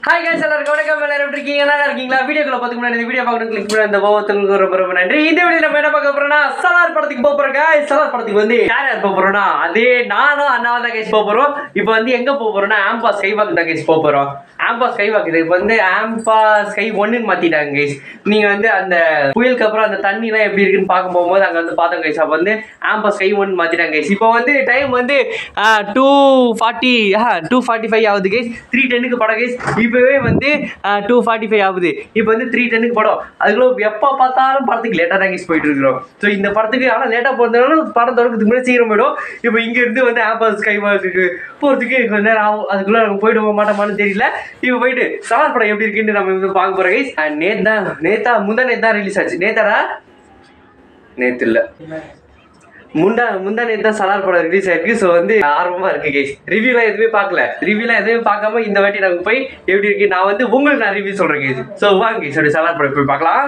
Hi guys, எல்லாரும் வணக்கம் இருக்கீங்க நல்லா இருக்கீங்களா வீடியோக்குள்ள பாத்துக்கு முன்னாடி இந்த வீடியோ பார்க்கணும் கிளிக் பண்ணி அந்த ஒவ்வொருத்தங்களுக்கு ரொம்ப நன்றி. இந்த வீடியோல நம்ம என்ன பார்க்க போறோம்னா சலார் படத்துக்கு போக போறோம் guys. சலார் படத்துக்கு வந்து யார் போக போறோம்னா அதே நானும் அண்ணாவும் தான் guys போக போறோம். இப்போ வந்து எங்க போக போறோம்னா ஆம்பா ஸ்கைவாக் தான் guys போக போறோம். ஆம்பா ஸ்கைவாக் இது வந்து ஆம்பா ஸ்கை 1 ன்னு மாத்திட்டாங்க guys. நீங்க வந்து அந்த புயலுக்கு அப்புறம் அந்த தண்ணி எல்லாம் எப்படி இருக்குன்னு பார்க்க போகும்போது அங்க வந்து பார்த்தோம் guys. அப்ப வந்து ஆம்பா ஸ்கை 1 மாத்திட்டாங்க guys. இப்போ வந்து டைம் வந்து 2:45 ஆகுது guys. 3:10 க்கு படம் guys. இப்பவே வந்து 2:45 ஆகுது. இப்போ வந்து 3:10 க்கு படம். அதுக்குள்ள எப்ப பார்த்தாலும் படத்துக்கு லேட்டா தான் guys போயிட்டு இருக்கோம். சோ இந்த படத்துக்கு ஆனா லேட்டா போறதுனால படம் தொடர்றதுக்கு முன்னாடி சீக்கிரம் போய்டும். இப்போ இங்க இருந்து வந்து ஆம்பா ஸ்கைவாக்கு போறதுக்கு கொஞ்ச நேரம் ஆகும். அதுக்குள்ள நம்ம போயிடுவோமா மாட்டோமான்னு தெரியல. இப்போ போயிட்டு சலார் படம் எப்படி இருக்குன்னு நம்ம வந்து பார்க்க போறோம் guys. நேத்தா முந்தா ரிலீஸ் ஆச்சு. நேத்தாடா நேத்து இல்ல முந்தா நேத்து தான் சலார் படம் ரிலீஸ் ஆயிருக்கு. ஸோ வந்து ஆர்வமா இருக்கு கைஸ். ரிவ்யூலாம் எதுவுமே பார்க்காம இந்த வாட்டி நாங்கள் போய் எப்படி இருக்கு நான் வந்து உங்களுக்கு நான் ரிவ்யூ சொல்றேன் கைஸ். ஸோ வாங்க கைஸ் அப்படி சலார் படம் போய் பார்க்கலாம்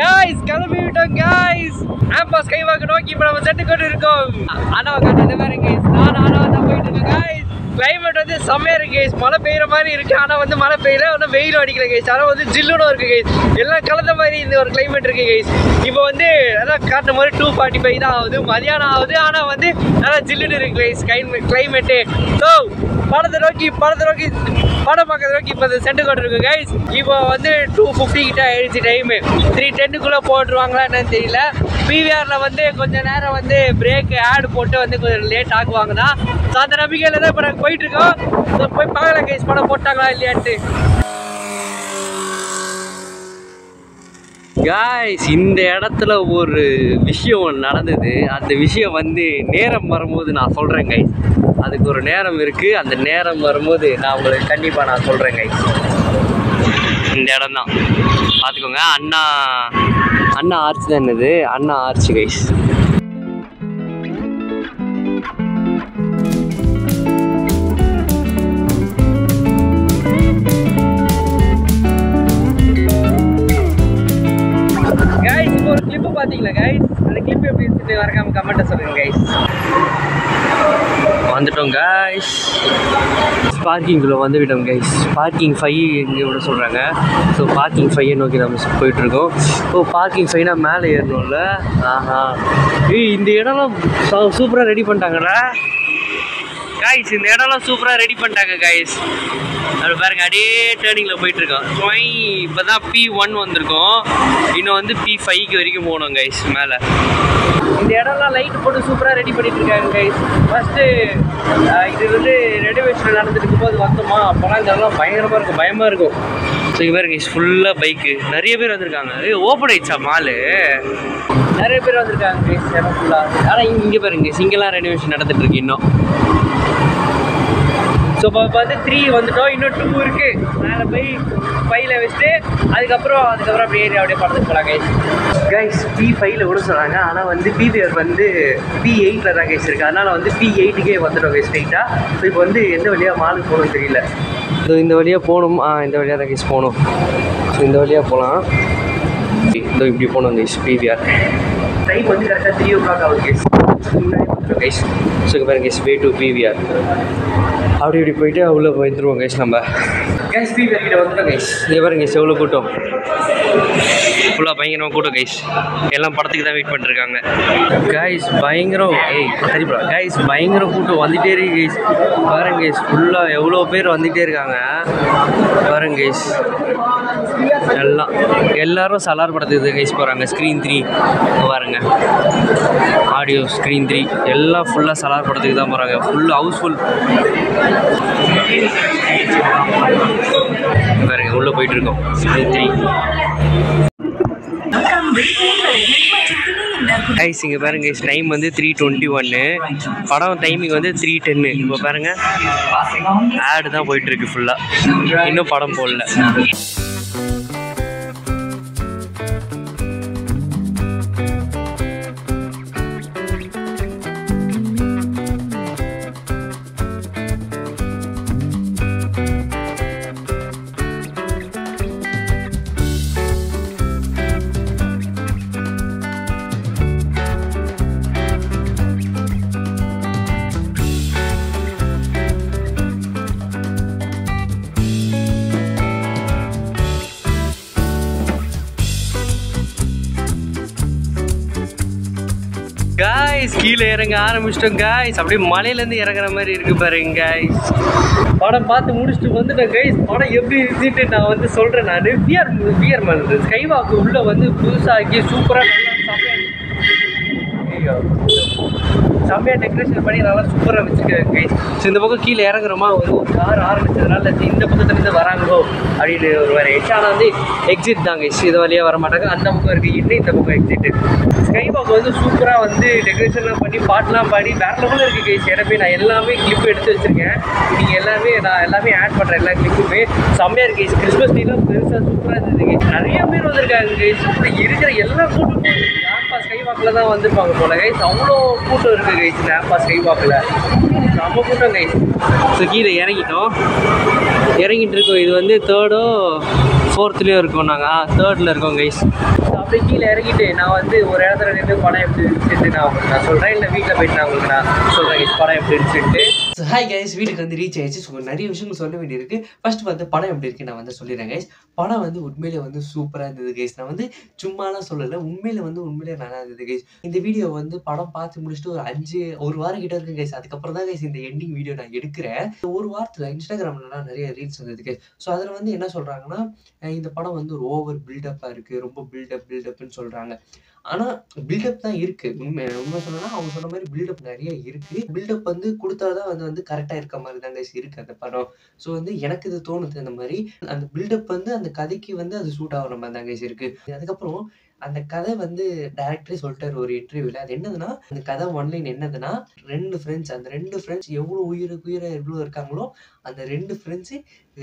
கைஸ். கிளம்பி விட்டோம் கைஸ். ஆம்பா ஸ்கைவாக் நோக்கி இப்போ நம்ம செட்டு கொண்டு இருக்கோம். ஆனா காட்டுறது வேற கைஸ். நான் தான் போயிட்டு இருக்கேன் கைஸ். கிளைமேட் வந்து செம்மையா இருக்கு கைஸ். மழை பெய்யுற மாதிரி இருக்கு. ஆனா வந்து மழை பெய்யல, ஒன்றும் வெயிலும் அடிக்கல கைஸ். ஆனா வந்து ஜில்லுன்னு இருக்கு கைஸ். எல்லாம் கலந்த மாதிரி இந்த ஒரு கிளைமேட் இருக்கு கைஸ். இப்போ வந்து அதான் காட்டுற மாதிரி 2:45 தான் ஆகுது, மதியானம் ஆகுது. ஆனா வந்து நல்லா ஜில்லுன்னு இருக்கு கைஸ் கிளைமேட்டு. ஸோ படத்தை நோக்கி படம் பார்க்கறத நோக்கி இப்போ சென்டர் கொண்டு இருக்கு கைஸ். இப்போ வந்து 2:50 கிட்ட ஆயிடுச்சு டைமு. 3:10 போட்டுருவாங்களா என்னன்னு தெரியல. பிவிஆர்ல வந்து கொஞ்ச நேரம் வந்து பிரேக் ஆட் போட்டு வந்து கொஞ்சம் லேட் ஆகுவாங்க தான். ஸோ அந்த நம்பிக்கையில தான் இப்போ நாங்கள் போயிட்டு இருக்கோம். ஸோ போய் பார்க்கலாம் கைஸ் படம் போட்டாங்களா இல்லையான்ட்டு. காய்ஸ் இந்த இடத்துல ஒரு விஷயம் நடந்தது. அந்த விஷயம் வந்து நேரம் வரும்போது நான் சொல்கிறேன் கைஸ். அதுக்கு ஒரு நேரம் இருக்குது. அந்த நேரம் வரும்போது நான் உங்களுக்கு கண்டிப்பாக நான் சொல்கிறேன் கைஸ். இந்த இடம் தான் பார்த்துக்கோங்க. அண்ணா ஆர்ச் தான். என்னது அண்ணா ஆர்ச் கைஸ். கைஸ் இப்போ ஒரு கிளிப்பு பார்த்தீங்களா கைஸ்? அந்த கிளிப் எப்படி இருந்துட்டு வரக்காம கமெண்ட்டை சொல்லுங்க கைஸ். வந்துட்டோம் கைஸ். பார்க்கிங்குள்ளே வந்துவிட்டோம் கைஸ். பார்க்கிங் 5 எங்கே விட சொல்கிறாங்க. ஸோ பார்க்கிங் 5 நோக்கி நம்ம போயிட்டுருக்கோம். பார்க்கிங் 5னா மேலே ஏறணும்ல. இந்த இடம்லாம் சூப்பராக ரெடி பண்ணிட்டாங்கடா கைஸ். இந்த இடம்லாம் சூப்பராக ரெடி பண்ணிட்டாங்க கைஸ். அது பாருங்க அப்படியே டேர்னிங்கில் போயிட்டுருக்கோம். இப்போ தான் P1 வந்திருக்கோம். இன்னும் வந்து P5 வரைக்கும் போகணும் கைஸ் மேலே. இந்த இடம்லாம் லைட் போட்டு சூப்பராக ரெடி பண்ணிட்டு இருக்காங்க கைஸ். ஃபஸ்ட்டு இது வந்து ரெனோவேஷன் நடந்துட்டு இருக்கும்போது வந்தோமா அப்போலாம் இந்த இடம்லாம் பயங்கரமாக இருக்கும், பயமாக இருக்கும். ஸோ இது பாருங்க கைஸ் ஃபுல்லாக பைக்கு நிறைய பேர் வந்திருக்காங்க. ஓப்பன் ஆயிடுச்சா மாலு? நிறைய பேர் வந்திருக்காங்க கைஸ் இடம் ஃபுல்லாக. ஆனால் இங்கே பாருங்க கைஸ் இங்கெல்லாம் ரெனோவேஷன் நடந்துட்டு இருக்கு இன்னும். ஸோ இப்போ வந்து 3 வந்துட்டோம். இன்னும் 2 இருக்குது. மேலே போய் 5ல் வச்சுட்டு அதுக்கப்புறம் அப்படியே அப்படியே படத்துக்கு போகலாம் கைஸ். P5ல் கூட சொன்னாங்க. ஆனால் வந்து பிவிஆர் வந்து P8ல் தான் கைஸ் இருக்குது. அதனால் வந்து P8க்கே வந்துட்டோம் கைஸ் ஸ்ட்ரைட்டாக. ஸோ இப்போ வந்து எந்த வழியாக மாலுக்கு போகணும்னு தெரியல. ஸோ இந்த வழியாக போகணும். இந்த வழியாக தான் கைஸ் போகணும். ஸோ இந்த வழியாக போகலாம். இதோ இப்படி போகணும் கைஸ். பிவிஆர் டைம் வந்து கரெக்டாக 3 o'clock ஆகுது கைஸ். முன்னாடி வந்துட்டோம் கைஸ். ஸோ இங்கே பாருங்க கைஸ் வே டு பிவிஆர். அப்படி இப்படி போயிட்டு உள்ளே போயிட்டுருவோம் கைஸ். நம்ம கைஸ் பிவிஆர் கிட்ட வந்துட்டோம் கைஸ். இங்கே பாருங்க கைஸ் எவ்வளோ கூட்டம். ஃபுல்லாக பயங்கரமாக கூட்டம் கைஸ். எல்லாம் படத்துக்கு தான் வெயிட் பண்ணிருக்காங்க கைஸ். பயங்கரம் சரிப்பா கைஸ். பயங்கரம் கூட்டம் வந்துகிட்டே இருக்கு கைஸ். பாருங்க கைஸ் ஃபுல்லாக எவ்வளோ பேர் வந்துகிட்டே இருக்காங்க பாருங்க கைஸ். எல்லாரும் சலார் படத்துக்கு கைஸ் போகிறாங்க. ஸ்க்ரீன் 3 பாருங்க. ஆடியோ ஸ்க்ரீன் 3 எல்லாம் ஃபுல்லாக சலார் படத்துக்கு தான் போகிறாங்க. ஃபுல் ஹவுஸ்ஃபுல் பாருங்க. உள்ளே போயிட்டு இருக்கோம் ஸ்க்ரீன் 3 கைஸ். இங்கே பாருங்க கைஸ் டைம் வந்து 3:21. படம் டைமிங் வந்து 3:10. இப்போ பாருங்க ஆடு தான் போயிட்டுருக்கு ஃபுல்லாக. இன்னும் படம் போடல. கைஸ் கீழே இறங்க ஆரம்பிச்சிட்டோம் கைஸ். அப்படியே மலையிலேருந்து இறங்குற மாதிரி இருக்கு பாருங்க கைஸ். படம் பார்த்து முடிச்சுட்டு வந்துட்டேன் கைஸ். படம் எப்படி இருந்துட்டு நான் வந்து சொல்கிறேன். நான் விஆர் மாதிரி ஸ்கை வாக்கு உள்ளே வந்து புதுசாக்கி சூப்பராக செம்மையாக டெக்கரேஷன் பண்ணி நல்லா சூப்பராக வச்சுருக்காங்க கைஸ். ஸோ இந்த பக்கம் கீழே இறங்குறோமா ஒரு கார் ஆரம்பிச்சதுனால இந்த பக்கத்துலேருந்து வராங்களோ அப்படின்னு ஒரு வேறு ஆனால் வந்து எக்ஸிட் தாங்க கைஸ். இது வழியாக வர மாட்டாங்க. அந்த பக்கம் இருக்குது இன்னும் இந்த பக்கம் எக்ஸிட்டு. ஸ்கை வாக் வந்து சூப்பராக வந்து டெக்கரேஷன்லாம் பண்ணி பாட்டெலாம் பாடி வேறு லெவலில் இருக்குது கைஸ். இடமே நான் எல்லாமே கிளிப் எடுத்து வச்சுருக்கேன். நீங்கள் நான் எல்லாமே ஆட் பண்ணுறேன் எல்லா கிளிப்புமே. செம்மையாக இருக்குது கைஸ். கிறிஸ்மஸ் டீலாம் பெருசாக சூப்பராக இருந்தது கைஸ். நிறைய பேர் வந்திருக்காங்க கைஸ். இருக்கிற எல்லா கூட்டமும் ஆம்பா ஸ்கை வாக்கில் தான் வந்திருப்பாங்க போல கைஸ். அவ்வளோ கூட்டம் இருக்குது கைஸ் இந்த ஆம்பா ஸ்கை வாக்கில். நம்ம கூட்டம் கைஸ். ஸோ கீழே இறங்கிட்டு இருக்கோம். இது வந்து 3rd or 4th இருக்கோம். நாங்கள் 3rd இருக்கோம் கைஸ். ஸோ அப்படியே கீழே இறங்கிட்டு நான் வந்து ஒரு இடத்துல நின்று படம் எப்படி இருந்துச்சுட்டு நான் சொல்கிறேன். இல்லை வீட்டில் போயிட்டு நான் உங்களுக்கு நான் சொல்கிறேன் கைஸ் படம் எப்படி இருந்துச்சுட்டு. ஸோ ஹாய் கைஸ், வீட்டுக்கு வந்து ரீச் ஆயிடுச்சு. ஸோ நிறைய விஷயங்கள் சொல்ல வேண்டியிருக்கு. ஃபர்ஸ்ட் வந்து படம் எப்படி இருக்குது நான் வந்து சொல்லிடுறேன் கைஸ். படம் வந்து உண்மையிலே வந்து சூப்பராக இருந்தது கைஸ். நான் வந்து சும்மாலாம் சொல்லலை, உண்மையிலே நல்லா இருந்தது கைஸ். இந்த வீடியோ வந்து படம் பார்த்து முடிச்சுட்டு ஒரு வாரம் கிட்ட இருக்கு கைஸ். அதுக்கப்புறம் தான் கைஸ் இந்த எண்டிங் வீடியோ நான் எடுக்கிறேன். ஒரு வாரத்தில் இன்ஸ்டாகிராம்லாம் நிறைய ரீல்ஸ் வந்தது கைஸ். ஸோ அதில் வந்து என்ன சொல்கிறாங்கன்னா, இந்த படம் வந்து ஒரு ஓவர் பில்டப்பாக இருக்குது, ரொம்ப பில்டப்னு சொல்கிறாங்க. ஆனால் பில்டப் தான் இருக்குது. உண்மை சொல்லணும்னா அவங்க சொன்ன மாதிரி பில்டப் நிறைய இருக்குது. பில்டப் வந்து கொடுத்தாதான் வந்து கரெக்டாக இருக்க மாதிரி தான் கைஸ் இருக்குது அந்த படம். ஸோ வந்து எனக்கு இது தோணுது. அந்த மாதிரி அந்த பில்டப் வந்து அந்த கதைக்கு வந்து அது சூட் ஆகிற மாதிரி தான் கைஸ் இருக்குது. அதுக்கப்புறம் அந்த கதை வந்து டைரக்டரே சொல்லிட்டார் ஒரு இன்டர்வியூவில். அது என்னதுன்னா, அந்த கதை ஒன்லைன் என்னதுன்னா, 2 ஃப்ரெண்ட்ஸ், அந்த 2 ஃப்ரெண்ட்ஸ் எவ்வளோ உயிரை எவ்வளோ இருக்காங்களோ அந்த 2 ஃப்ரெண்ட்ஸு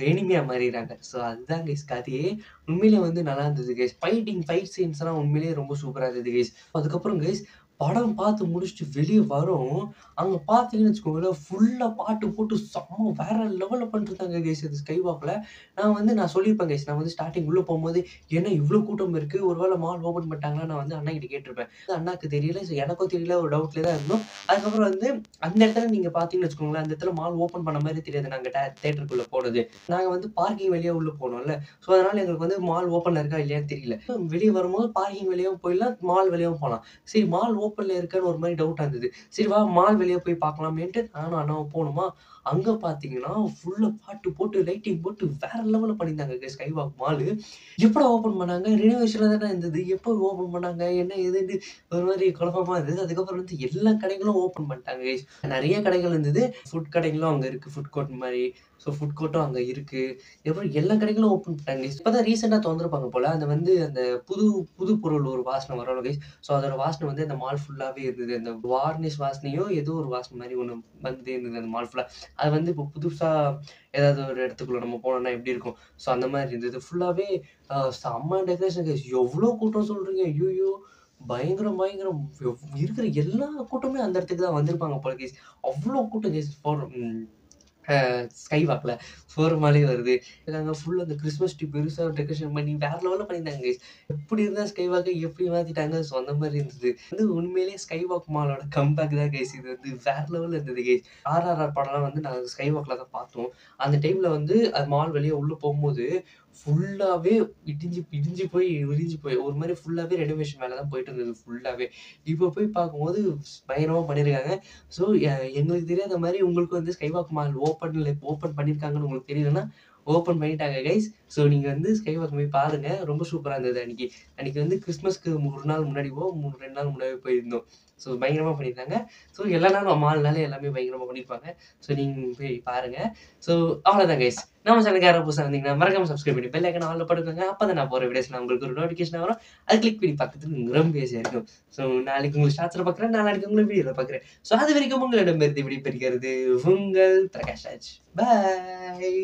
எனிமியாக மாறிடுறாங்க. ஸோ அதுதான் கைஸ் கதையே. உண்மையிலே வந்து நல்லா இருந்தது கைஸ். ஃபைட் சீன்ஸ்லாம் உண்மையிலேயே ரொம்ப சூப்பராக இருந்தது கைஸ். அதுக்கப்புறம் கைஸ் படம் பார்த்து முடிச்சுட்டு வெளியே வரோம். அங்கே பார்த்தீங்கன்னு வச்சுக்கோங்களேன், ஃபுல்லாக பாட்டு போட்டு செம்ம வேற லெவலில் பண்ணிருந்தாங்க கைஸ். அது ஸ்கை வாக்கில் நான் சொல்லியிருப்பேன் கைஸ். நான் வந்து ஸ்டார்டிங் உள்ளே போகும்போது என்ன இவ்வளோ கூட்டம் இருக்குது, ஒரு வேளை மால் ஓப்பன் பண்ணிட்டாங்களா நான் வந்து அண்ணா கிட்ட கேட்டிருப்பேன். அண்ணாக்கு தெரியல, ஸோ எனக்கும் தெரியல, ஒரு டவுட்லேயே தான் இருந்தோம். அதுக்கப்புறம் வந்து அந்த இடத்துல நீங்கள் பார்த்தீங்கன்னு வச்சுக்கோங்களேன், அந்த இடத்துல மால் ஓப்பன் பண்ண மாதிரி தெரியாது. நாங்கள் தேட்டருக்குள்ளே போனது நாங்கள் வந்து பார்க்கிங் வெளியே உள்ளே போனோம்ல. ஸோ அதனால் எங்களுக்கு வந்து மால் ஓப்பனில் இருக்கா இல்லையான்னு தெரியல. வெளியே வரும்போது பார்க்கிங் வெளியவும் போயிடலாம், மால் வெளியவும் போகலாம். சரி மால் ஓப்பன்ல இருக்கான்னு ஒரு மாதிரி டவுட்டாக இருந்தது. சரி வா மால் வெளியே போய் பார்க்கலாமேன்ட்டு நானும் அண்ணாவும் போகணுமா. அங்கே பார்த்தீங்கன்னா ஃபுல்லாக பாட்டு போட்டு லைட்டிங் போட்டு வேற லெவலில் பண்ணியிருந்தாங்க ஸ்கை வாக் மாலு. எப்போ ஓப்பன் பண்ணாங்க? ரினோவேஷனில் தானே இருந்தது. எப்போ ஓப்பன் பண்ணாங்க என்ன ஏதுன்னு ஒரு மாதிரி குழப்பமாக இருந்தது. அதுக்கப்புறம் வந்து எல்லா கடைகளும் ஓப்பன் பண்ணிட்டாங்க. நிறைய கடைகள் இருந்தது. ஃபுட் கடைகளும் அங்கே இருக்குது, ஃபுட் கோர்ட் மாதிரி. ஸோ ஃபுட் கோர்ட்டும் அங்கே இருக்குது. அப்புறம் எல்லா கடைகளும் ஓப்பன் பண்ணிட்டாங்க. இப்போ தான் ரீசெண்டாக திறந்துருப்பாங்க போல். அந்த வந்து அந்த புது பொருள் ஒரு வாசனை வரும் கைஸ். ஸோ அதோட வாசனை வந்து அந்த மால் ஃபுல்லாகவே இருந்தது. அந்த வார்னிஷ் வாசனையோ ஏதோ ஒரு வாசனை மாதிரி ஒன்று வந்து இருந்தது அந்த மால் ஃபுல்லாக. அது வந்து இப்போ புதுசாக ஏதாவது ஒரு இடத்துக்குள்ள நம்ம போனோம்னா எப்படி இருக்கும், ஸோ அந்த மாதிரி இருந்தது. ஃபுல்லாகவே செம்ம டெக்கரேஷன் கைஸ். எவ்வளோ கூட்டம் சொல்கிறீங்க, ஐயோ பயங்கரம். இருக்கிற எல்லா கூட்டமே அந்த இடத்துக்கு தான் வந்திருப்பாங்க போல கைஸ். அவ்வளோ கூட்டம் கைஸ். ஸ்கை வாக்கில் போகிற மாதிரி வருது. நாங்கள் ஃபுல்லாக அந்த கிறிஸ்மஸ் ட்ரீ பெருசாக டெக்கரேஷன் பண்ணி வேறு லெவலில் பண்ணியிருந்தாங்க கைஸ். எப்படி இருந்தால் ஸ்கை வாக்கை எப்படி மாற்றிட்டாங்க, ஸோ அந்த மாதிரி இருந்தது. வந்து உண்மையிலேயே ஸ்கை வாக் மாலோட கம்பேக் தான் கைஸ். இது வந்து வேறு லெவலில் இருந்தது கைஸ். RRR படம்லாம் வந்து நாங்கள் ஸ்கை வாக்கில் தான் பார்த்தோம். அந்த டைமில் வந்து அது மால் வெளியே உள்ளே போகும்போது ஃபுல்லாகவே இடிஞ்சு போய் ஒரு மாதிரி ஃபுல்லாகவே ரெனோவேஷன் வேலை தான் போயிட்டு இருந்தது ஃபுல்லாகவே. இப்போ போய் பார்க்கும்போது பயங்கரமாக பண்ணியிருக்காங்க. ஸோ எங்களுக்கு தெரியாத மாதிரி உங்களுக்கு வந்து ஸ்கை வாக் மால் ஓப்பன் பண்ணியிருக்காங்கன்னு உங்களுக்கு தெரியலன்னா ஓப்பன் பண்ணிட்டாங்க கைஸ். ஸோ நீங்கள் வந்து ஸ்கை வாக் போய் பாருங்கள். ரொம்ப சூப்பராக இருந்தது. அன்றைக்கி வந்து கிறிஸ்மஸ்க்கு 3 நாள் முன்னாடியோ 2 நாள் முன்னாடி போயிருந்தோம். ஸோ பயங்கரமாக பண்ணியிருந்தாங்க. ஸோ எல்லா நாளும் 4 நாள் எல்லாமே பயங்கரமாக பண்ணியிருப்பாங்க. ஸோ நீங்கள் போய் பாருங்கள். ஸோ அவ்வளோதான் கைஸ். நம்ம சேனலுக்கு யாராவது புதுசாக இருந்தீங்கன்னா மறக்காம சப்ஸ்கிரைப் பண்ணி பெல் ஐக்கான ஆல்ல போட்டுக்கோங்க. அப்போ தான் நான் போகிற வீடியோஸ் உங்களுக்கு ஒரு நோட்டிஃபிகேஷன் வரும். அது கிளிக் பண்ணி பார்க்கறதுக்கு ரொம்ப ஈஸியாக இருக்கும். ஸோ நாளைக்கு உங்களுக்கு ஷார்ட்ஸில் பார்க்குறேன், நாளைக்கு உங்களுக்கு வீடியோவில் பார்க்குறேன். ஸோ அது வரைக்கும் உங்களிடமிருந்து விடைபெறுகிறது உங்கள் பிரகாஷ் ராஜ். பாய்.